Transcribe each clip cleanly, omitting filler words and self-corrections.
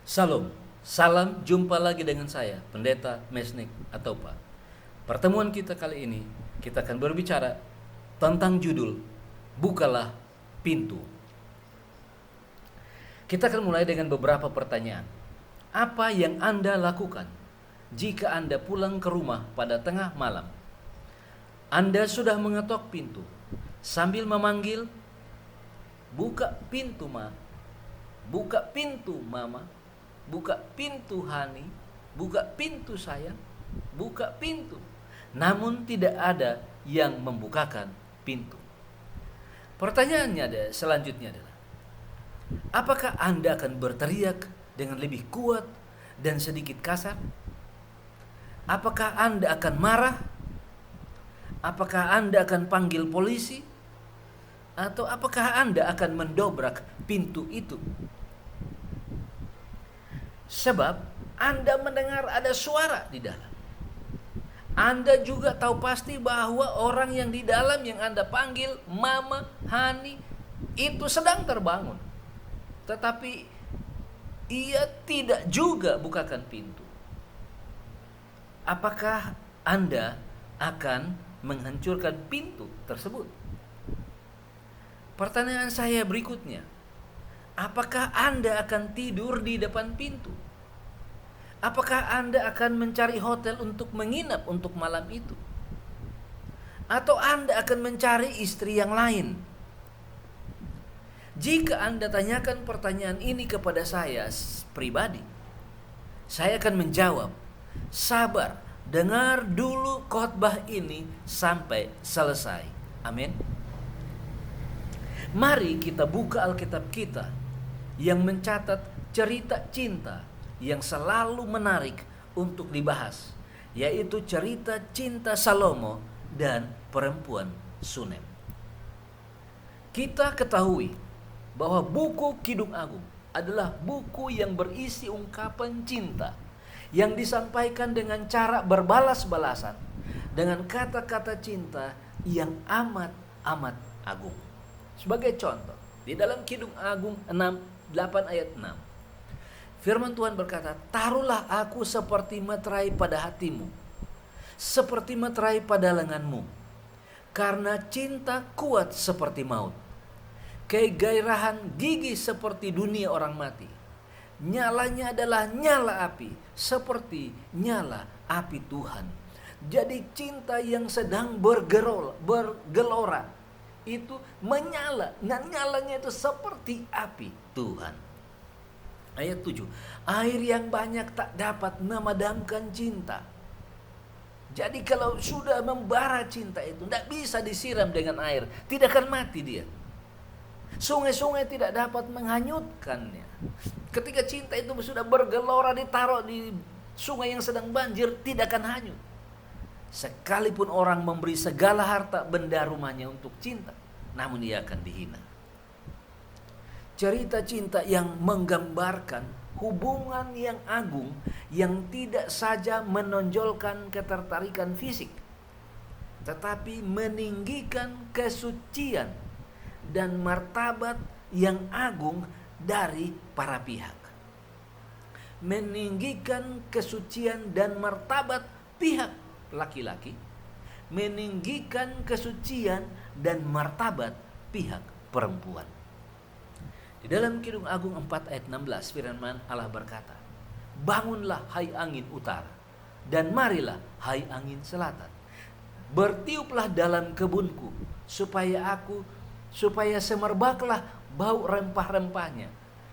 Salam, salam jumpa lagi dengan saya, Pendeta Mesnik Atopa. Pertemuan kita kali ini, kita akan berbicara tentang judul Bukalah Pintu. Kita akan mulai dengan beberapa pertanyaan. Apa yang Anda lakukan jika Anda pulang ke rumah pada tengah malam? Anda sudah mengetok pintu sambil memanggil, "Buka pintu, Ma. Buka pintu, Mama. Buka pintu, Hani. Buka pintu, sayang. Buka pintu." Namun tidak ada yang membukakan pintu. Pertanyaannya selanjutnya adalah, apakah Anda akan berteriak dengan lebih kuat dan sedikit kasar? Apakah Anda akan marah? Apakah Anda akan panggil polisi? Atau apakah Anda akan mendobrak pintu itu? Sebab Anda mendengar ada suara di dalam. Anda juga tahu pasti bahwa orang yang di dalam yang Anda panggil, Mama, Hani, itu sedang terbangun. Tetapi ia tidak juga bukakan pintu. Apakah Anda akan menghancurkan pintu tersebut? Pertanyaan saya berikutnya, apakah Anda akan tidur di depan pintu? Apakah Anda akan mencari hotel untuk menginap untuk malam itu? Atau Anda akan mencari istri yang lain? Jika Anda tanyakan pertanyaan ini kepada saya pribadi, saya akan menjawab, sabar, dengar dulu khotbah ini sampai selesai. Amin. Mari kita buka Alkitab kita yang mencatat cerita cinta yang selalu menarik untuk dibahas, yaitu cerita cinta Salomo dan perempuan Sunem. Kita ketahui bahwa buku Kidung Agung adalah buku yang berisi ungkapan cinta yang disampaikan dengan cara berbalas-balasan dengan kata-kata cinta yang amat agung. Sebagai contoh, di dalam Kidung Agung 8 ayat 6, firman Tuhan berkata, "Taruhlah aku seperti meterai pada hatimu, seperti meterai pada lenganmu, karena cinta kuat seperti maut, kegairahan gigi seperti dunia orang mati. Nyalanya adalah nyala api, seperti nyala api Tuhan." Jadi cinta yang sedang bergelora itu menyala, dan nyalanya itu seperti api Tuhan. Ayat 7, air yang banyak tak dapat memadamkan cinta. Jadi kalau sudah membara cinta itu, tidak bisa disiram dengan air, tidak akan mati dia. Sungai-sungai tidak dapat menghanyutkannya. Ketika cinta itu sudah bergelora, ditaruh di sungai yang sedang banjir, tidak akan hanyut. Sekalipun orang memberi segala harta benda rumahnya untuk cinta, namun ia akan dihina. Cerita cinta yang menggambarkan hubungan yang agung yang tidak saja menonjolkan ketertarikan fisik, tetapi meninggikan kesucian dan martabat yang agung dari para pihak. Meninggikan kesucian dan martabat pihak laki-laki, meninggikan kesucian dan martabat pihak perempuan. Di dalam Kidung Agung 4 ayat 16, firman Allah berkata, "Bangunlah hai angin utara, dan marilah hai angin selatan. Bertiuplah dalam kebunku, supaya semerbaklah bau rempah-rempahnya.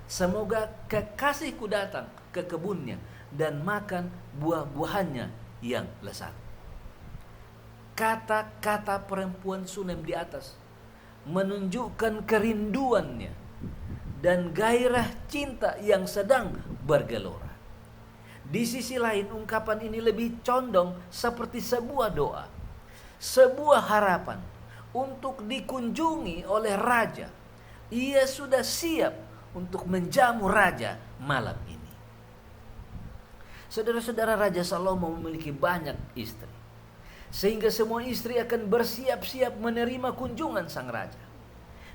Semoga kekasihku datang ke kebunnya dan makan buah-buahannya yang lezat." Kata-kata perempuan Sunem di atas menunjukkan kerinduannya dan gairah cinta yang sedang bergelora. Di sisi lain, ungkapan ini lebih condong seperti sebuah doa, sebuah harapan untuk dikunjungi oleh raja. Ia sudah siap untuk menjamu raja malam ini. Saudara-saudara, Raja Salomo memiliki banyak istri, sehingga semua istri akan bersiap-siap menerima kunjungan sang raja.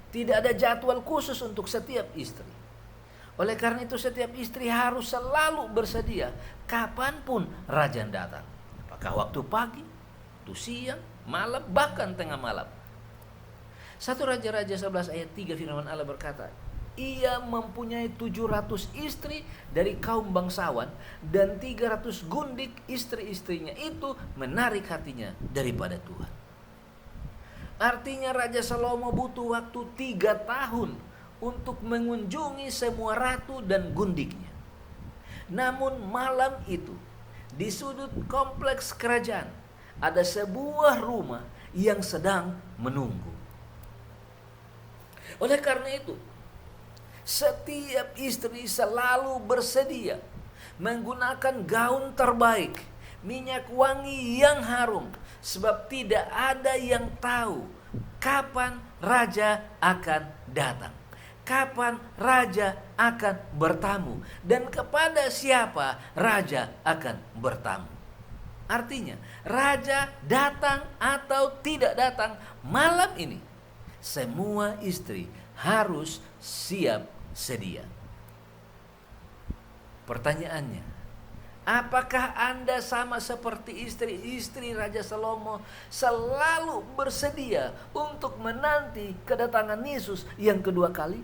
Tidak ada jadwal khusus untuk setiap istri. Oleh karena itu setiap istri harus selalu bersedia kapanpun raja datang. Apakah waktu pagi, waktu siang, malam, bahkan tengah malam. 1 Raja-Raja 11 ayat 3 firman Allah berkata, ia mempunyai 700 istri dari kaum bangsawan dan 300 gundik istri-istrinya itu menarik hatinya daripada Tuhan. Artinya Raja Salomo butuh waktu 3 tahun untuk mengunjungi semua ratu dan gundiknya. Namun malam itu di sudut kompleks kerajaan ada sebuah rumah yang sedang menunggu. Oleh karena itu, setiap istri selalu bersedia menggunakan gaun terbaik, minyak wangi yang harum, sebab tidak ada yang tahu kapan raja akan datang, kapan raja akan bertamu, dan kepada siapa raja akan bertamu. Artinya, raja datang atau tidak datang malam ini, semua istri harus siap sedia. Pertanyaannya, apakah Anda sama seperti istri-istri Raja Salomo selalu bersedia untuk menanti kedatangan Yesus yang kedua kali?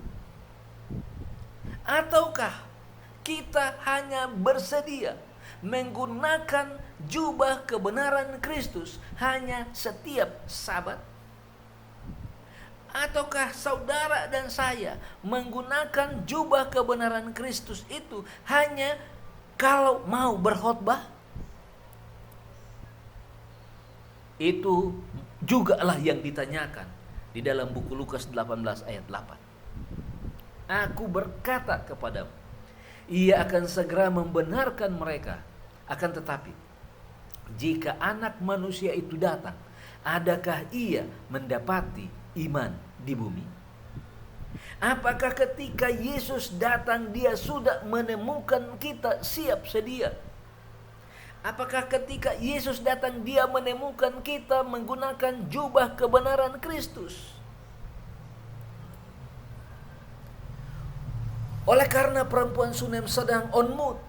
Ataukah kita hanya bersedia menggunakan jubah kebenaran Kristus hanya setiap Sabat? Ataukah saudara dan saya menggunakan jubah kebenaran Kristus itu hanya kalau mau berkhotbah? Itu jugalah yang ditanyakan di dalam buku Lukas 18 ayat 8. Aku berkata kepadamu, ia akan segera membenarkan mereka. Akan tetapi, jika Anak Manusia itu datang, adakah ia mendapati iman di bumi? Apakah ketika Yesus datang dia sudah menemukan kita siap sedia? Apakah ketika Yesus datang dia menemukan kita menggunakan jubah kebenaran Kristus? Oleh karena perempuan Sunem sedang on mood,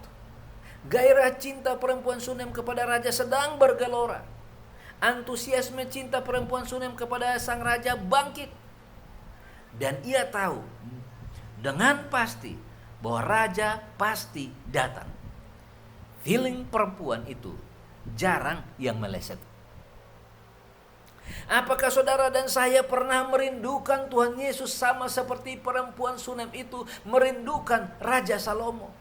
gairah cinta perempuan Sunem kepada raja sedang bergelora. Antusiasme cinta perempuan Sunem kepada sang raja bangkit. Dan ia tahu dengan pasti bahwa raja pasti datang. Feeling perempuan itu jarang yang meleset. Apakah saudara dan saya pernah merindukan Tuhan Yesus sama seperti perempuan Sunem itu merindukan Raja Salomo?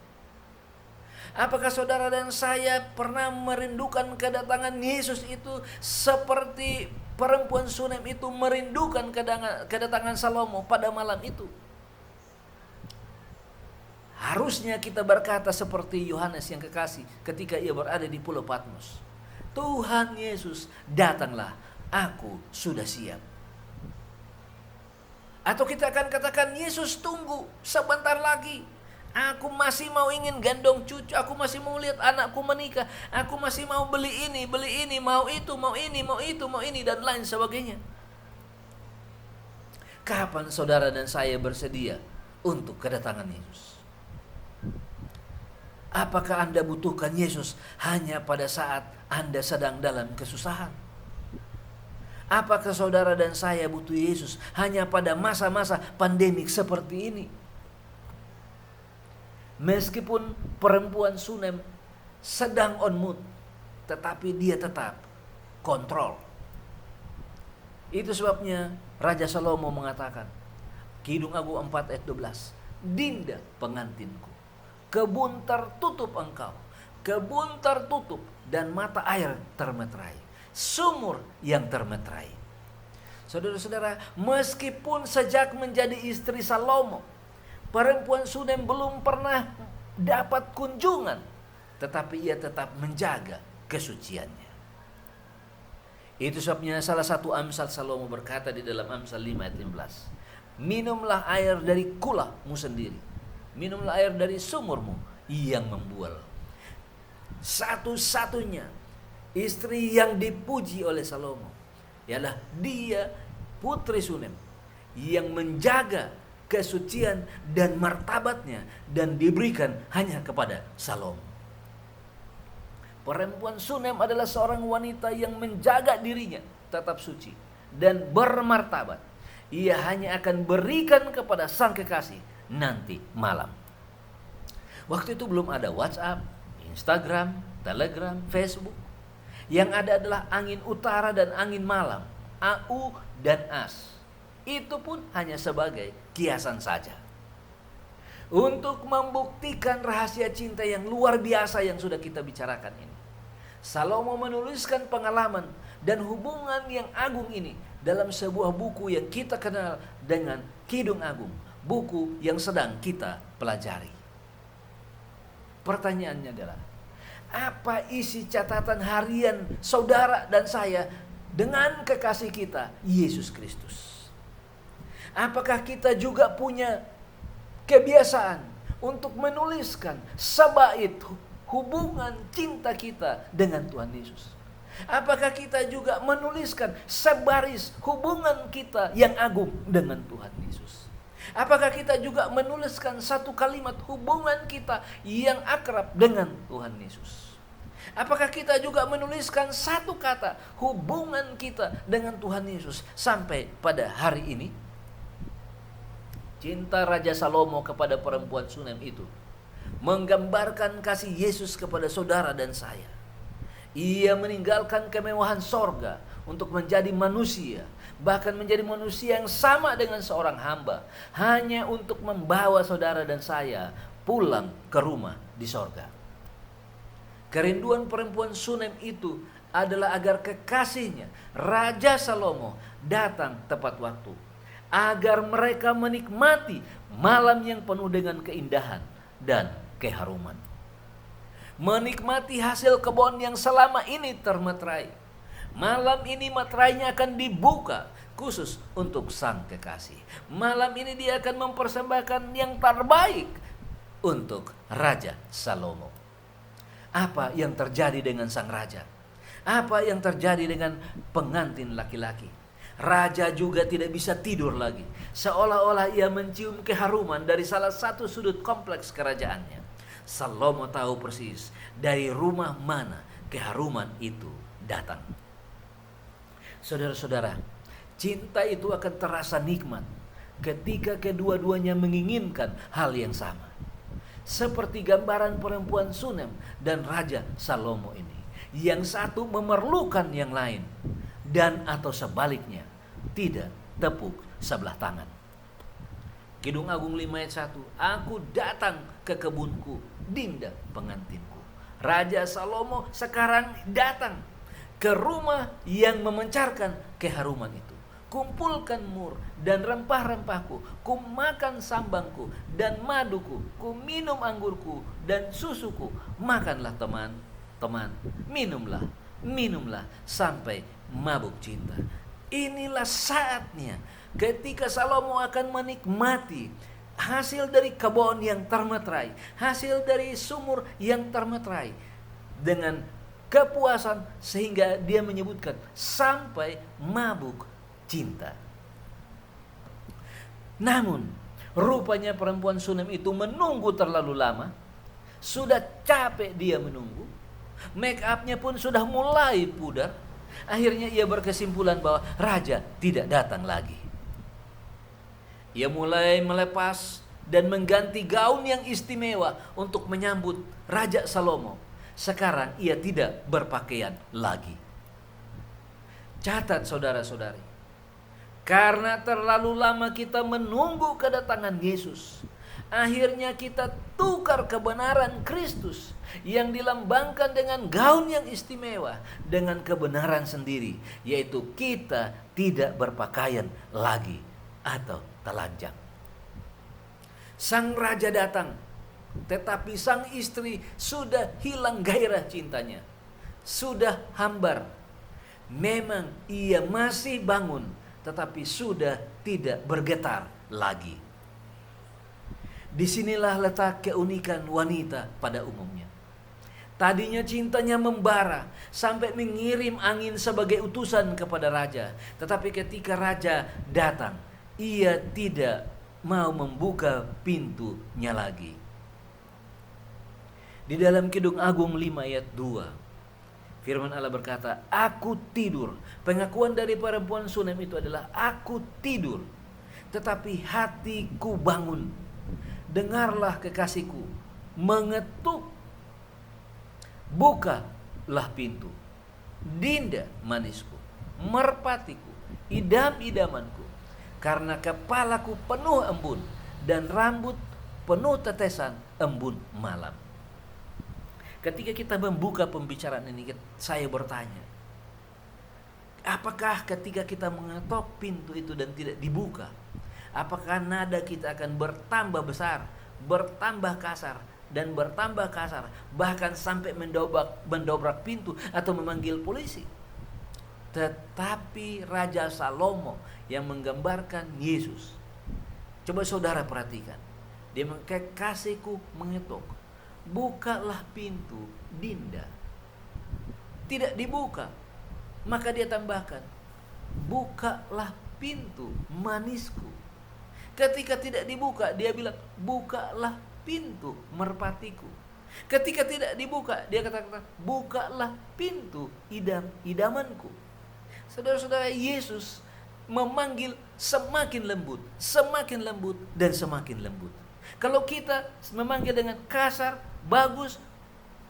Apakah saudara dan saya pernah merindukan kedatangan Yesus itu seperti perempuan Sunem itu merindukan kedatangan Salomo pada malam itu? Harusnya kita berkata seperti Yohanes yang kekasih ketika ia berada di Pulau Patmos. Tuhan Yesus, datanglah, aku sudah siap. Atau kita akan katakan, Yesus tunggu sebentar lagi. Aku masih mau ingin gendong cucu, aku masih mau lihat anakku menikah, aku masih mau beli ini, mau itu, mau ini, mau itu, mau ini, dan lain sebagainya. Kapan saudara dan saya bersedia untuk kedatangan Yesus? Apakah Anda butuhkan Yesus hanya pada saat Anda sedang dalam kesusahan? Apakah saudara dan saya butuh Yesus hanya pada masa-masa pandemik seperti ini? Meskipun perempuan Sunem sedang on mood, tetapi dia tetap kontrol. Itu sebabnya Raja Salomo mengatakan, Kidung Agung 4 ayat 12, Dinda pengantinku, kebun tertutup engkau, kebun tertutup dan mata air termeterai, sumur yang termeterai. Saudara-saudara, meskipun sejak menjadi istri Salomo, perempuan Sunem belum pernah dapat kunjungan, tetapi ia tetap menjaga kesuciannya. Itu sebabnya salah satu Amsal Salomo berkata di dalam Amsal 5 ayat 15, minumlah air dari kulahmu sendiri, minumlah air dari sumurmu yang membual. Satu-satunya istri yang dipuji oleh Salomo ialah dia, putri Sunem, yang menjaga kesucian dan martabatnya dan diberikan hanya kepada Salomo. Perempuan Sunem adalah seorang wanita yang menjaga dirinya tetap suci dan bermartabat. Ia hanya akan berikan kepada sang kekasih nanti malam. Waktu itu belum ada WhatsApp, Instagram, Telegram, Facebook. Yang ada adalah angin utara dan angin malam, AU dan AS. Itu pun hanya sebagai kiasan saja. Untuk membuktikan rahasia cinta yang luar biasa yang sudah kita bicarakan ini, Salomo menuliskan pengalaman dan hubungan yang agung ini dalam sebuah buku yang kita kenal dengan Kidung Agung, buku yang sedang kita pelajari. Pertanyaannya adalah, apa isi catatan harian saudara dan saya dengan kekasih kita, Yesus Kristus? Apakah kita juga punya kebiasaan untuk menuliskan sebaik hubungan cinta kita dengan Tuhan Yesus? Apakah kita juga menuliskan sebaris hubungan kita yang agung dengan Tuhan Yesus? Apakah kita juga menuliskan satu kalimat hubungan kita yang akrab dengan Tuhan Yesus? Apakah kita juga menuliskan satu kata hubungan kita dengan Tuhan Yesus sampai pada hari ini? Cinta Raja Salomo kepada perempuan Sunem itu menggambarkan kasih Yesus kepada saudara dan saya. Ia meninggalkan kemewahan sorga untuk menjadi manusia, bahkan menjadi manusia yang sama dengan seorang hamba, hanya untuk membawa saudara dan saya pulang ke rumah di sorga. Kerinduan perempuan Sunem itu adalah agar kekasihnya, Raja Salomo, datang tepat waktu, agar mereka menikmati malam yang penuh dengan keindahan dan keharuman. Menikmati hasil kebun yang selama ini termeterai. Malam ini materainya akan dibuka khusus untuk sang kekasih. Malam ini dia akan mempersembahkan yang terbaik untuk Raja Salomo. Apa yang terjadi dengan sang raja? Apa yang terjadi dengan pengantin laki-laki? Raja juga tidak bisa tidur lagi. Seolah-olah ia mencium keharuman dari salah satu sudut kompleks kerajaannya. Salomo tahu persis dari rumah mana keharuman itu datang. Saudara-saudara, cinta itu akan terasa nikmat ketika kedua-duanya menginginkan hal yang sama. Seperti gambaran perempuan Sunem dan Raja Salomo ini. Yang satu memerlukan yang lain, dan atau sebaliknya, tidak tepuk sebelah tangan. Kidung Agung 5 ayat 1, aku datang ke kebunku, Dinda pengantinku. Raja Salomo sekarang datang ke rumah yang memancarkan keharuman itu. Kumpulkan mur dan rempah-rempahku, ku makan sambangku dan maduku, ku minum anggurku dan susuku. Makanlah teman-teman, minumlah sampai mabuk cinta. Inilah saatnya ketika Salomo akan menikmati hasil dari kebun yang termeterai, hasil dari sumur yang termeterai dengan kepuasan sehingga dia menyebutkan sampai mabuk cinta. Namun rupanya perempuan Sunem itu menunggu terlalu lama. Sudah capek dia menunggu. Make upnya pun sudah mulai pudar. Akhirnya ia berkesimpulan bahwa raja tidak datang lagi. Ia mulai melepas dan mengganti gaun yang istimewa untuk menyambut Raja Salomo. Sekarang ia tidak berpakaian lagi. Catat saudara-saudari, karena terlalu lama kita menunggu kedatangan Yesus, akhirnya kita tukar kebenaran Kristus yang dilambangkan dengan gaun yang istimewa dengan kebenaran sendiri, yaitu kita tidak berpakaian lagi atau telanjang. Sang raja datang, tetapi sang istri sudah hilang gairah cintanya, sudah hambar. Memang ia masih bangun, tetapi sudah tidak bergetar lagi. Disinilah letak keunikan wanita pada umumnya. Tadinya cintanya membara sampai mengirim angin sebagai utusan kepada raja. Tetapi ketika raja datang, ia tidak mau membuka pintunya lagi. Di dalam Kidung Agung 5 ayat 2, firman Allah berkata, aku tidur. Pengakuan dari perempuan Sunem itu adalah, aku tidur, tetapi hatiku bangun. Dengarlah kekasihku, mengetuk, bukalah pintu. Dinda manisku, merpatiku, idam-idamanku, karena kepalaku penuh embun dan rambut penuh tetesan embun malam. Ketika kita membuka pembicaraan ini, saya bertanya, apakah ketika kita mengetok pintu itu dan tidak dibuka, apakah nada kita akan bertambah besar, bertambah kasar, dan bertambah kasar, bahkan sampai mendobrak pintu atau memanggil polisi? Tetapi Raja Salomo yang menggambarkan Yesus, coba saudara perhatikan, dia kekasihku mengetuk, bukalah pintu, Dinda. Tidak dibuka, maka dia tambahkan, bukalah pintu, manisku. Ketika tidak dibuka, dia bilang, bukalah pintu, merpatiku. Ketika tidak dibuka, dia katakan, bukalah pintu, idam-idamanku. Saudara-saudara, Yesus memanggil semakin lembut, dan semakin lembut. Kalau kita memanggil dengan kasar, bagus,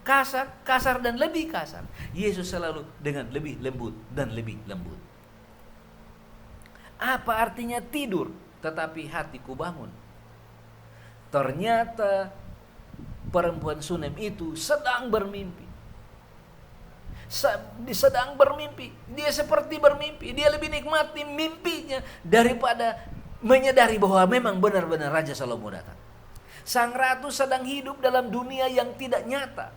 kasar dan lebih kasar, Yesus selalu dengan lebih lembut dan lebih lembut. Apa artinya tidur tetapi hatiku bangun? Ternyata perempuan Sunem itu sedang bermimpi. Sedang bermimpi. Dia seperti bermimpi. Dia lebih nikmati mimpinya daripada menyadari bahwa memang benar-benar Raja Salomo datang. Sang ratu sedang hidup dalam dunia yang tidak nyata.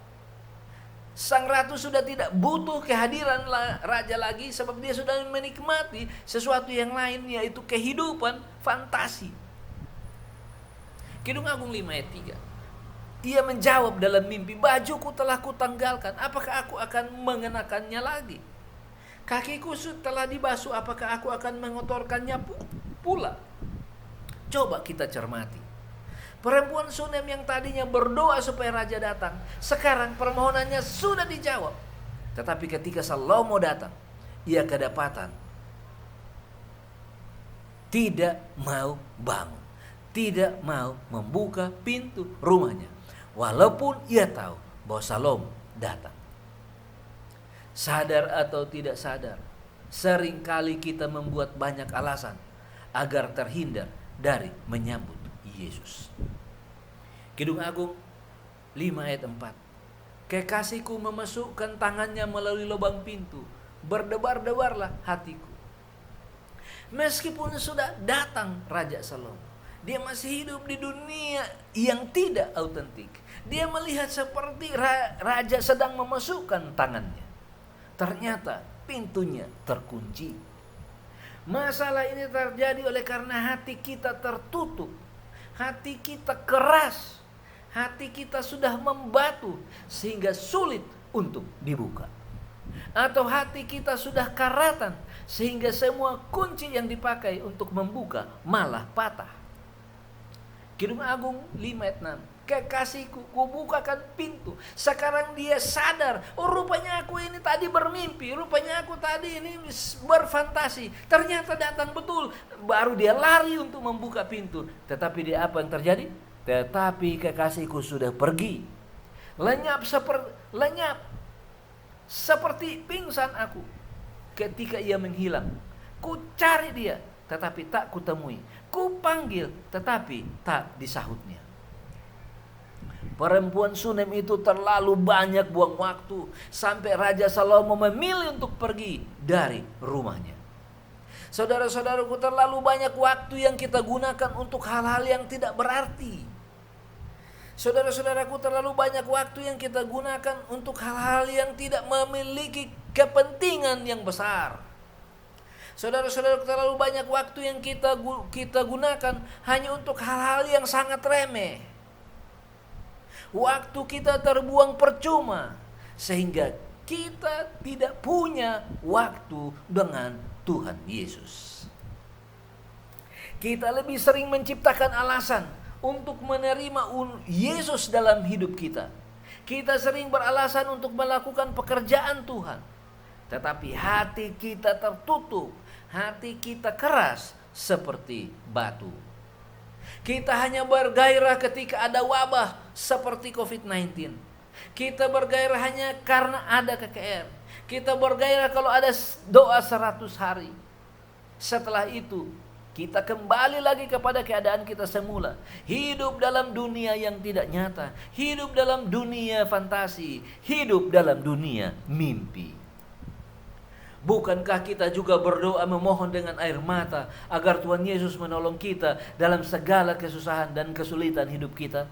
Sang ratu sudah tidak butuh kehadiran raja lagi, sebab dia sudah menikmati sesuatu yang lain, yaitu kehidupan fantasi. Kidung Agung 5 ayat 3. Ia menjawab dalam mimpi, bajuku telah kutanggalkan, apakah aku akan mengenakannya lagi? Kakiku telah dibasuh, apakah aku akan mengotorkannya pula? Coba kita cermati. Perempuan Sunem yang tadinya berdoa supaya raja datang, sekarang permohonannya sudah dijawab. Tetapi ketika Salomo datang, ia kedapatan tidak mau bangun, tidak mau membuka pintu rumahnya, walaupun ia tahu bahwa Salomo datang. Sadar atau tidak sadar, seringkali kita membuat banyak alasan agar terhindar dari menyambut Yesus. Kidung Agung 5 ayat 4. Kekasihku memasukkan tangannya melalui lubang pintu, berdebar-debarlah hatiku. Meskipun sudah datang Raja Salomo, dia masih hidup di dunia yang tidak autentik. Dia melihat seperti raja sedang memasukkan tangannya. Ternyata pintunya terkunci. Masalah ini terjadi oleh karena hati kita tertutup. Hati kita keras. Hati kita sudah membatu sehingga sulit untuk dibuka. Atau hati kita sudah karatan sehingga semua kunci yang dipakai untuk membuka malah patah. Kidung Agung 5 ayat 6. Kekasihku, kubukakan pintu. Sekarang dia sadar, oh rupanya aku ini tadi bermimpi, rupanya aku tadi ini berfantasi. Ternyata datang betul. Baru dia lari untuk membuka pintu. Tetapi dia apa yang terjadi? Tetapi kekasihku sudah pergi. Lenyap seperti pingsan aku. Ketika ia menghilang, ku cari dia, tetapi tak kutemui. Ku panggil, tetapi tak disahutnya. Perempuan Sunem itu terlalu banyak buang waktu sampai Raja Salomo memilih untuk pergi dari rumahnya. Saudara-saudaraku, terlalu banyak waktu yang kita gunakan untuk hal-hal yang tidak berarti. Saudara-saudaraku, terlalu banyak waktu yang kita gunakan untuk hal-hal yang tidak memiliki kepentingan yang besar. Saudara-saudaraku, terlalu banyak waktu yang kita gunakan hanya untuk hal-hal yang sangat remeh. Waktu kita terbuang percuma sehingga kita tidak punya waktu dengan Tuhan Yesus. Kita lebih sering menciptakan alasan untuk menerima Yesus dalam hidup kita. Kita sering beralasan untuk melakukan pekerjaan Tuhan. Tetapi hati kita tertutup, hati kita keras seperti batu. Kita hanya bergairah ketika ada wabah seperti COVID-19. Kita bergairah hanya karena ada KKR. Kita bergairah kalau ada doa 100 hari. Setelah itu, kita kembali lagi kepada keadaan kita semula. Hidup dalam dunia yang tidak nyata. Hidup dalam dunia fantasi. Hidup dalam dunia mimpi. Bukankah kita juga berdoa memohon dengan air mata agar Tuhan Yesus menolong kita dalam segala kesusahan dan kesulitan hidup kita?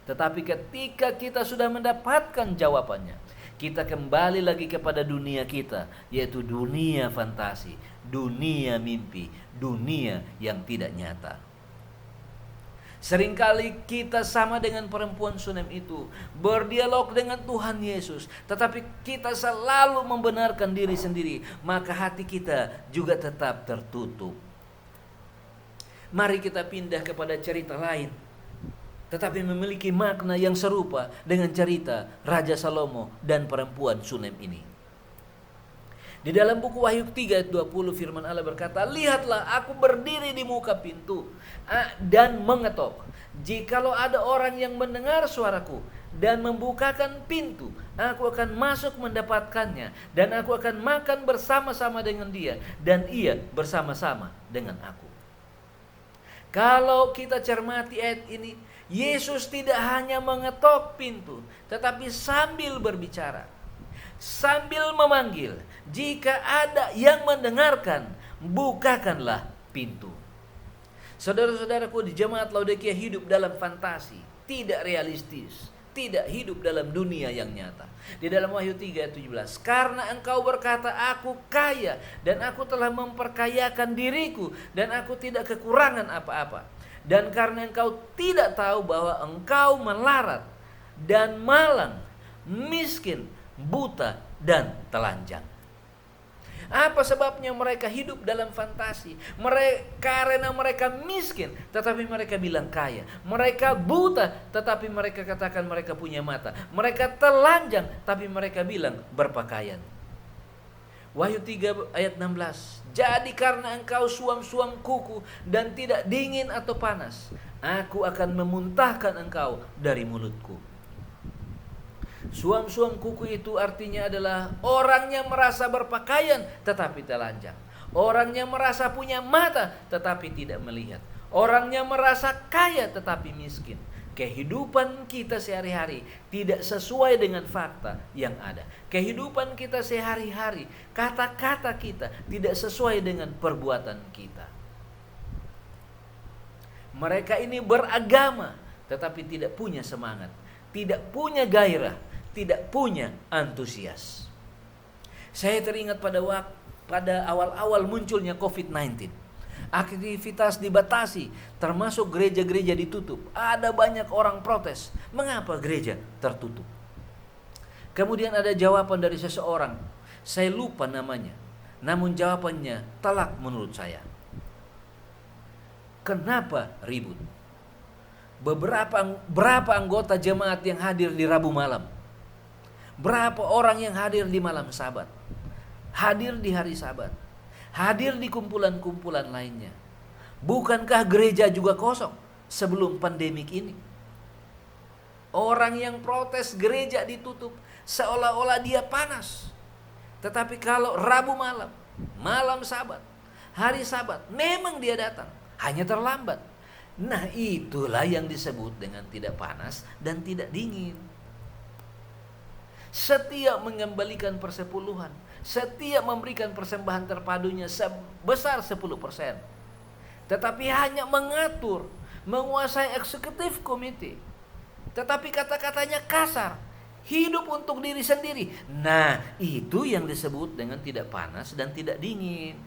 Tetapi ketika kita sudah mendapatkan jawabannya, kita kembali lagi kepada dunia kita, yaitu dunia fantasi, dunia mimpi, dunia yang tidak nyata. Seringkali kita sama dengan perempuan Sunem itu, berdialog dengan Tuhan Yesus, tetapi kita selalu membenarkan diri sendiri, maka hati kita juga tetap tertutup. Mari kita pindah kepada cerita lain, tetapi memiliki makna yang serupa dengan cerita Raja Salomo dan perempuan Sunem ini. Di dalam buku Wahyu 3 ayat 20 firman Allah berkata, "Lihatlah, aku berdiri di muka pintu dan mengetok. Jikalau ada orang yang mendengar suaraku dan membukakan pintu, aku akan masuk mendapatkannya dan aku akan makan bersama-sama dengan dia dan ia bersama-sama dengan aku." Kalau kita cermati ayat ini, Yesus tidak hanya mengetok pintu, tetapi sambil berbicara, sambil memanggil, "Jika ada yang mendengarkan, bukakanlah pintu." Saudara-saudaraku, di jemaat Laodikia hidup dalam fantasi, tidak realistis, tidak hidup dalam dunia yang nyata. Di dalam Wahyu 3 ayat 17, "Karena engkau berkata, aku kaya dan aku telah memperkayakan diriku dan aku tidak kekurangan apa-apa. Dan karena engkau tidak tahu bahwa engkau melarat dan malang, miskin, buta, dan telanjang." Apa sebabnya mereka hidup dalam fantasi? Karena mereka miskin, tetapi mereka bilang kaya. Mereka buta, tetapi mereka katakan mereka punya mata. Mereka telanjang, tapi mereka bilang berpakaian. Wahyu 3 ayat 16, "Jadi karena engkau suam-suam kuku dan tidak dingin atau panas, aku akan memuntahkan engkau dari mulutku." Suam-suam kuku itu artinya adalah orangnya merasa berpakaian tetapi telanjang. Orangnya merasa punya mata tetapi tidak melihat. Orangnya merasa kaya tetapi miskin. Kehidupan kita sehari-hari tidak sesuai dengan fakta yang ada. Kehidupan kita sehari-hari, kata-kata kita tidak sesuai dengan perbuatan kita. Mereka ini beragama tetapi tidak punya semangat, tidak punya gairah, tidak punya antusias. Saya teringat pada awal-awal munculnya COVID-19. Aktivitas dibatasi, termasuk gereja-gereja ditutup. Ada banyak orang protes. Mengapa gereja tertutup? Kemudian ada jawaban dari seseorang. Saya lupa namanya. Namun jawabannya telak menurut saya. Kenapa ribut? Berapa anggota jemaat yang hadir di Rabu malam? Berapa orang yang hadir di malam Sabat? Hadir di hari Sabat? Hadir di kumpulan-kumpulan lainnya? Bukankah gereja juga kosong sebelum pandemik ini? Orang yang protes gereja ditutup seolah-olah dia panas. Tetapi kalau Rabu malam, malam Sabat, hari Sabat, memang dia datang, hanya terlambat. Nah, itulah yang disebut dengan tidak panas dan tidak dingin. Setiap mengembalikan persepuluhan, setiap memberikan persembahan terpadunya sebesar 10%. Tetapi hanya mengatur, menguasai eksekutif komite. Tetapi kata-katanya kasar, hidup untuk diri sendiri. Nah, itu yang disebut dengan tidak panas dan tidak dingin.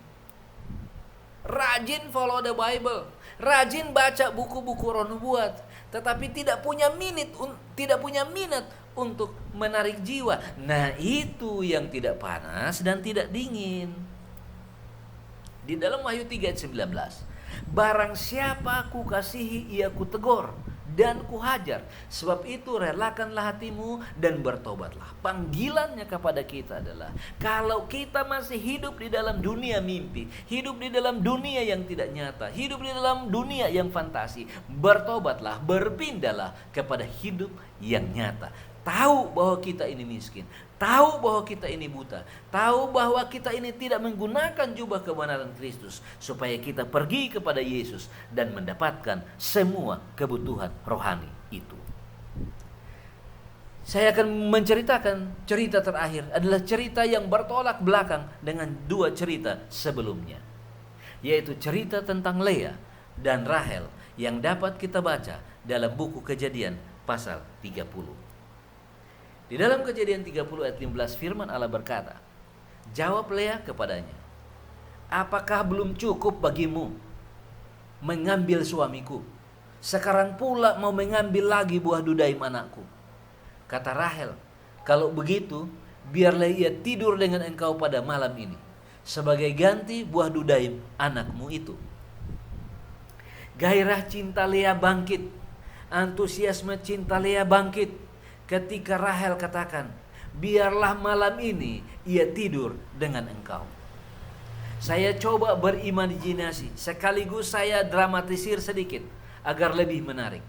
Rajin follow the Bible, rajin baca buku-buku roh nubuat, tetapi tidak punya minat untuk menarik jiwa. Nah, itu yang tidak panas dan tidak dingin. Di dalam Wahyu 3 ayat 19, Barang siapa kukasihi, ia kutegur dan kuhajar. Sebab itu relakanlah hatimu dan bertobatlah. Panggilannya kepada kita adalah, kalau kita masih hidup di dalam dunia mimpi, hidup di dalam dunia yang tidak nyata, hidup di dalam dunia yang fantasi, bertobatlah, berpindahlah kepada hidup yang nyata. Tahu bahwa kita ini miskin, tahu bahwa kita ini buta, tahu bahwa kita ini tidak menggunakan jubah kebenaran Kristus, supaya kita pergi kepada Yesus dan mendapatkan semua kebutuhan rohani itu. Saya akan menceritakan cerita terakhir, adalah cerita yang bertolak belakang dengan dua cerita sebelumnya, yaitu cerita tentang Lea dan Rahel yang dapat kita baca dalam buku Kejadian pasal 30. Di dalam Kejadian 30 ayat 15 firman Allah berkata, jawab Lea kepadanya, apakah belum cukup bagimu mengambil suamiku? Sekarang pula mau mengambil lagi buah dudaim anakku. Kata Rahel, kalau begitu biarlah ia tidur dengan engkau pada malam ini, sebagai ganti buah dudaim anakmu itu. Gairah cinta Lea bangkit, antusiasme cinta Lea bangkit ketika Rahel katakan, biarlah malam ini ia tidur dengan engkau. Saya coba berimajinasi, sekaligus saya dramatisir sedikit agar lebih menarik.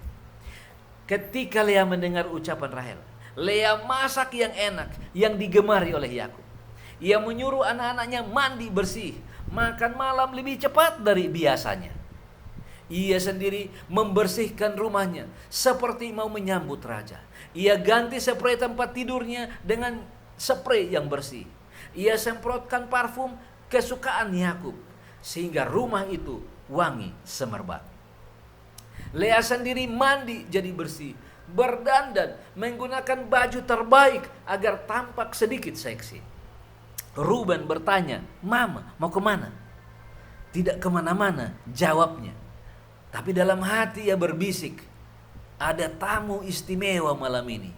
Ketika Lea mendengar ucapan Rahel, Lea masak yang enak, yang digemari oleh Yakub. Ia menyuruh anak-anaknya mandi bersih, makan malam lebih cepat dari biasanya. Ia sendiri membersihkan rumahnya seperti mau menyambut raja. Ia ganti sprei tempat tidurnya dengan sprei yang bersih. Ia semprotkan parfum kesukaan Yakub sehingga rumah itu wangi semerbak. Lea sendiri mandi jadi bersih, berdandan menggunakan baju terbaik agar tampak sedikit seksi. Ruben bertanya, Mama mau kemana? Tidak kemana-mana, jawabnya. Tapi dalam hati ia berbisik, ada tamu istimewa malam ini.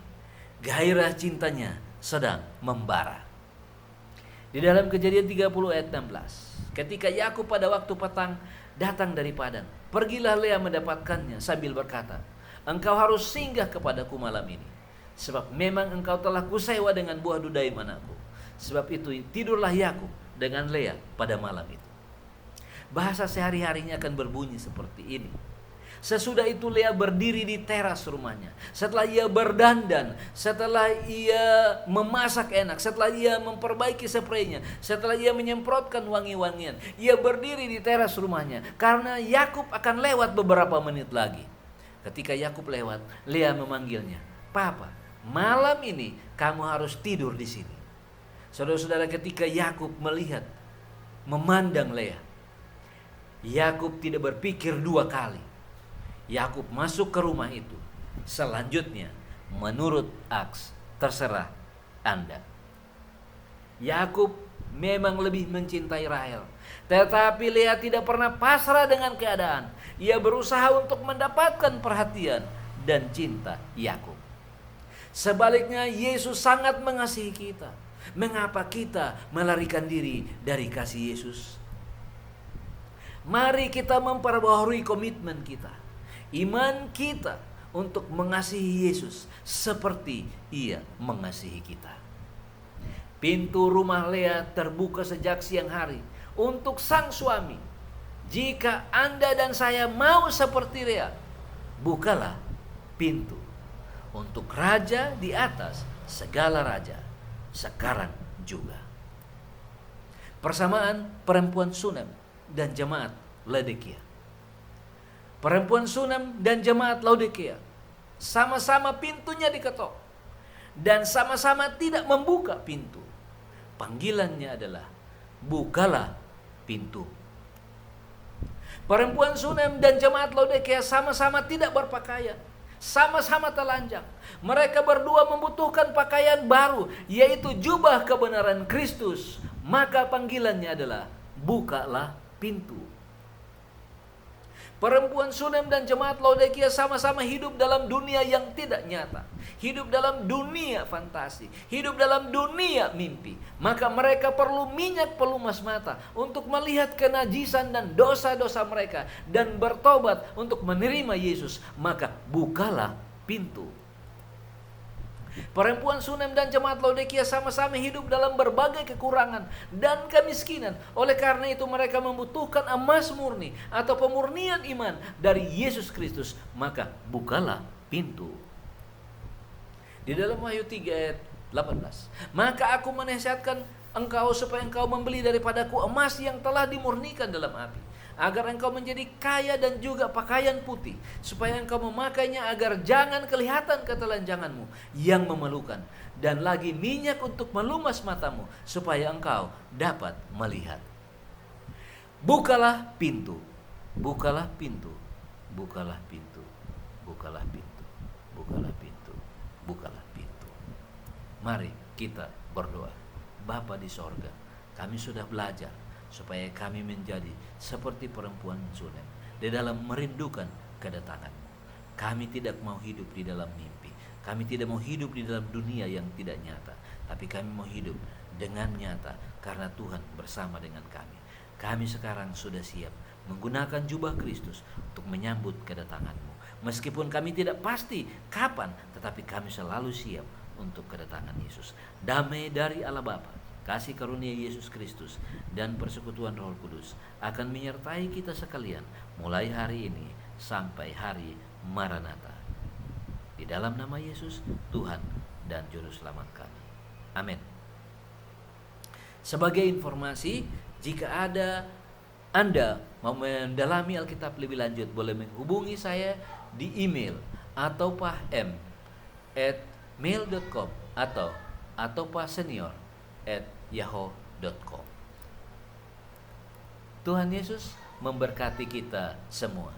Gairah cintanya sedang membara. Di dalam Kejadian 30 ayat 16, ketika Yakub pada waktu petang datang dari padang, pergilah Lea mendapatkannya sambil berkata, engkau harus singgah kepadaku malam ini, sebab memang engkau telah kusewa dengan buah dudaim anakku. Sebab itu tidurlah Yakub dengan Lea pada malam itu. Bahasa sehari-harinya akan berbunyi seperti ini. Sesudah itu Lea berdiri di teras rumahnya. Setelah ia berdandan, setelah ia memasak enak, setelah ia memperbaiki spraynya, setelah ia menyemprotkan wangi-wangian, ia berdiri di teras rumahnya karena Yakub akan lewat beberapa menit lagi. Ketika Yakub lewat, Lea memanggilnya, Papa, malam ini kamu harus tidur di sini. Saudara-saudara, ketika Yakub melihat, memandang Lea, Yakub tidak berpikir dua kali. Yakub masuk ke rumah itu. Selanjutnya, menurut Aks, terserah Anda. Yakub memang lebih mencintai Rahel, tetapi Lea tidak pernah pasrah dengan keadaan. Ia berusaha untuk mendapatkan perhatian dan cinta Yakub. Sebaliknya, Yesus sangat mengasihi kita. Mengapa kita melarikan diri dari kasih Yesus? Mari kita memperbaharui komitmen kita, iman kita untuk mengasihi Yesus seperti Ia mengasihi kita. Pintu rumah Lea terbuka sejak siang hari untuk sang suami. Jika Anda dan saya mau seperti Lea, bukalah pintu untuk Raja di atas segala raja, sekarang juga. Persamaan perempuan Sunem dan jemaat Laodikia. Perempuan Sunem dan jemaat Laodikia sama-sama pintunya diketok dan sama-sama tidak membuka pintu. Panggilannya adalah, bukalah pintu. Perempuan Sunem dan jemaat Laodikia sama-sama tidak berpakaian, sama-sama telanjang. Mereka berdua membutuhkan pakaian baru, yaitu jubah kebenaran Kristus. Maka panggilannya adalah, bukalah pintu. Perempuan Sunem dan jemaat Laodikia sama-sama hidup dalam dunia yang tidak nyata. Hidup dalam dunia fantasi. Hidup dalam dunia mimpi. Maka mereka perlu minyak pelumas mata untuk melihat kenajisan dan dosa-dosa mereka. Dan bertobat untuk menerima Yesus. Maka bukalah pintu. Perempuan Sunem dan jemaat Laodikia sama-sama hidup dalam berbagai kekurangan dan kemiskinan. Oleh karena itu mereka membutuhkan emas murni atau pemurnian iman dari Yesus Kristus. Maka bukalah pintu. Di dalam Wahyu 3 ayat 18. Maka aku menasihatkan engkau supaya engkau membeli daripadaku emas yang telah dimurnikan dalam api, agar engkau menjadi kaya, dan juga pakaian putih, supaya engkau memakainya agar jangan kelihatan ketelanjanganmu yang memalukan, dan lagi minyak untuk melumas matamu, supaya engkau dapat melihat. Bukalah pintu, bukalah pintu, bukalah pintu, bukalah pintu, bukalah pintu, bukalah pintu. Mari kita berdoa. Bapa di sorga, kami sudah belajar supaya kami menjadi seperti perempuan Sunem di dalam merindukan kedatangan-Mu. Kami tidak mau hidup di dalam mimpi. Kami tidak mau hidup di dalam dunia yang tidak nyata, tapi kami mau hidup dengan nyata karena Tuhan bersama dengan kami. Kami sekarang sudah siap menggunakan jubah Kristus untuk menyambut kedatangan-Mu. Meskipun kami tidak pasti kapan, tetapi kami selalu siap untuk kedatangan Yesus. Damai dari Allah Bapa, kasih karunia Yesus Kristus, dan persekutuan Roh Kudus akan menyertai kita sekalian mulai hari ini sampai hari Maranatha. Di dalam nama Yesus, Tuhan dan Juru Selamat kami. Amin. Sebagai informasi, jika Anda mau mendalami Alkitab lebih lanjut, boleh menghubungi saya di email atau pahem@mail.com atau pasenior@yahoo.com. Tuhan Yesus memberkati kita semua.